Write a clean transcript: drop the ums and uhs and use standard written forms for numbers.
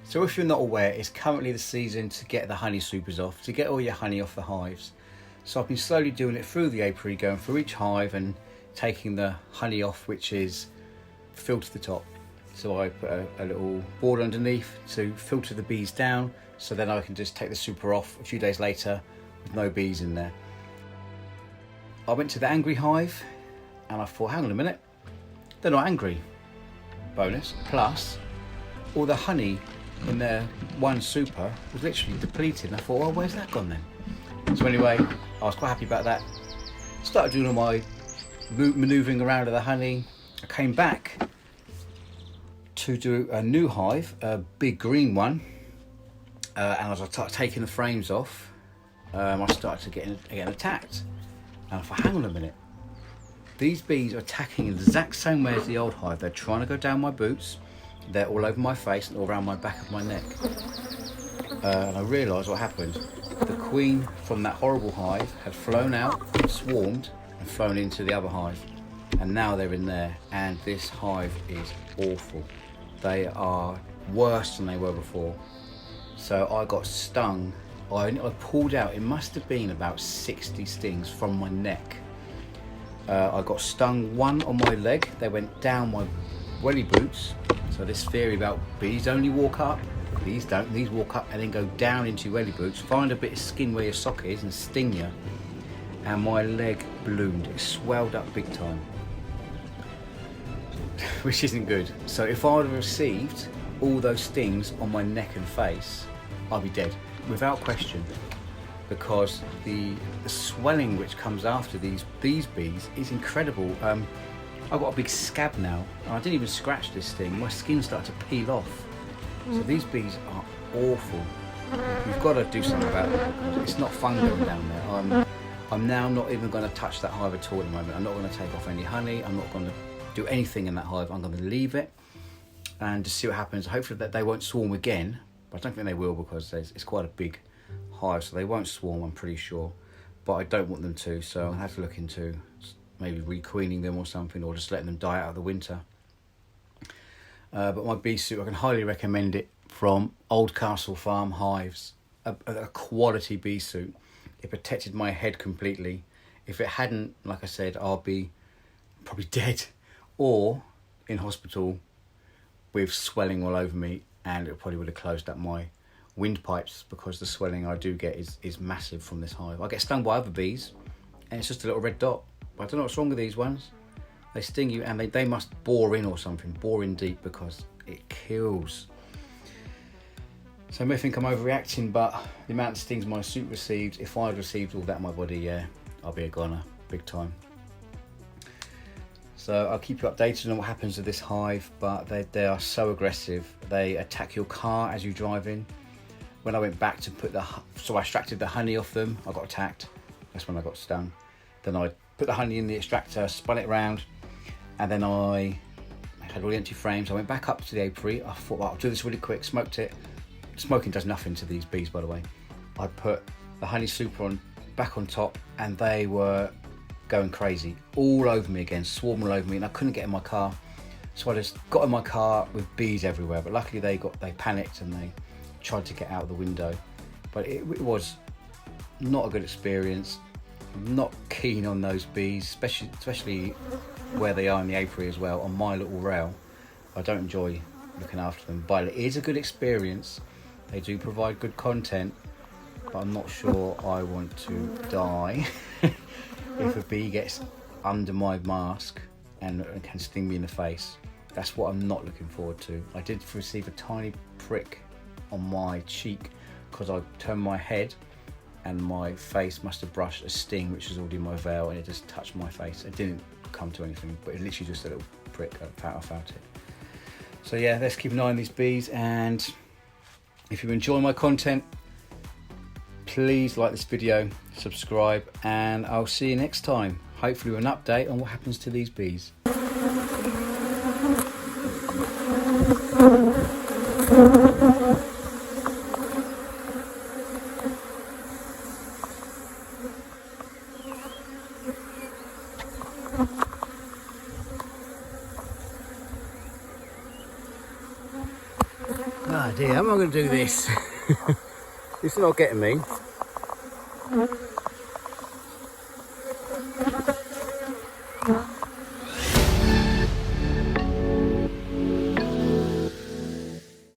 So if you're not aware, it's currently the season to get the honey supers off, to get all your honey off the hives. So I've been slowly doing it through the apiary, going through each hive and taking the honey off, which is filled to the top. So I put a little board underneath to filter the bees down, so then I can just take the super off a few days later with no bees in there. I went to the angry hive and I thought, hang on a minute, they're not angry. Bonus. Plus, all the honey in their one super was literally depleted, and I thought, well, where's that gone then? So anyway, I was quite happy about that. Started doing all my manoeuvring around of the honey. I came back to do a new hive, a big green one, and as I started taking the frames off, I started to get attacked. And I thought, hang on a minute, these bees are attacking in the exact same way as the old hive. They're trying to go down my boots, they're all over my face and all around my back of my neck. And I realised what happened. The queen from that horrible hive had flown out, swarmed, and flown into the other hive. And now they're in there, and this hive is awful. They are worse than they were before. So I got stung. I pulled out, it must have been about 60 stings from my neck. I got stung, one on my leg. They went down my welly boots. So this theory about bees only walk up, these don't. These walk up and then go down into your welly boots, find a bit of skin where your sock is and sting you. And my leg bloomed, it swelled up big time. Which isn't good. So if I would have received all those stings on my neck and face, I'd be dead, without question. Because the swelling which comes after these bees is incredible. I've got a big scab now, and I didn't even scratch this thing. My skin started to peel off. So these bees are awful. You've got to do something about it, because it's not fun going down there. I'm now not even going to touch that hive at all at the moment. I'm not going to take off any honey. I'm not going to do anything in that hive. I'm going to leave it and just see what happens. Hopefully that they won't swarm again, but I don't think they will, because it's quite a big hive, so they won't swarm, I'm pretty sure. But I don't want them to, so I'll have to look into maybe requeening them or something, or just letting them die out of the winter. But my bee suit, I can highly recommend it, from Oldcastle Farm hives. A quality bee suit. It protected my head completely. If it hadn't, like I said, I'll be probably dead or in hospital with swelling all over me, and it probably would have closed up my windpipes, because the swelling I do get is massive from this hive. I get stung by other bees and it's just a little red dot. I don't know what's wrong with these ones. They sting you and they must bore in or something, bore in deep, because it kills. So I may think I'm overreacting, but the amount of stings my suit received, if I had received all that in my body, yeah, I'll be a goner, big time. So I'll keep you updated on what happens to this hive, but they are so aggressive. They attack your car as you drive in. When I went back to so I extracted the honey off them, I got attacked. That's when I got stung. Then I put the honey in the extractor, spun it around, and then I had all the empty frames. I went back up to the apiary. I thought, well, I'll do this really quick, smoked it. Smoking does nothing to these bees, by the way. I put the honey super back on top, and they were going crazy, all over me again, swarming all over me, and I couldn't get in my car. So I just got in my car with bees everywhere, but luckily they panicked and they tried to get out of the window. But it was not a good experience. I'm not keen on those bees, especially where they are in the apiary as well, on my little rail. I don't enjoy looking after them, but it is a good experience. They do provide good content, but I'm not sure I want to die if a bee gets under my mask and can sting me in the face. That's what I'm not looking forward to. I did receive a tiny prick on my cheek because I turned my head and my face must have brushed a sting which was already in my veil, and it just touched my face. It didn't come to anything, but it literally just a little prick. I felt it. So yeah, let's keep an eye on these bees, and if you enjoy my content, please like this video, subscribe, and I'll see you next time. Hopefully with an update on what happens to these bees. Oh dear, how am I going to do this? This is not getting me.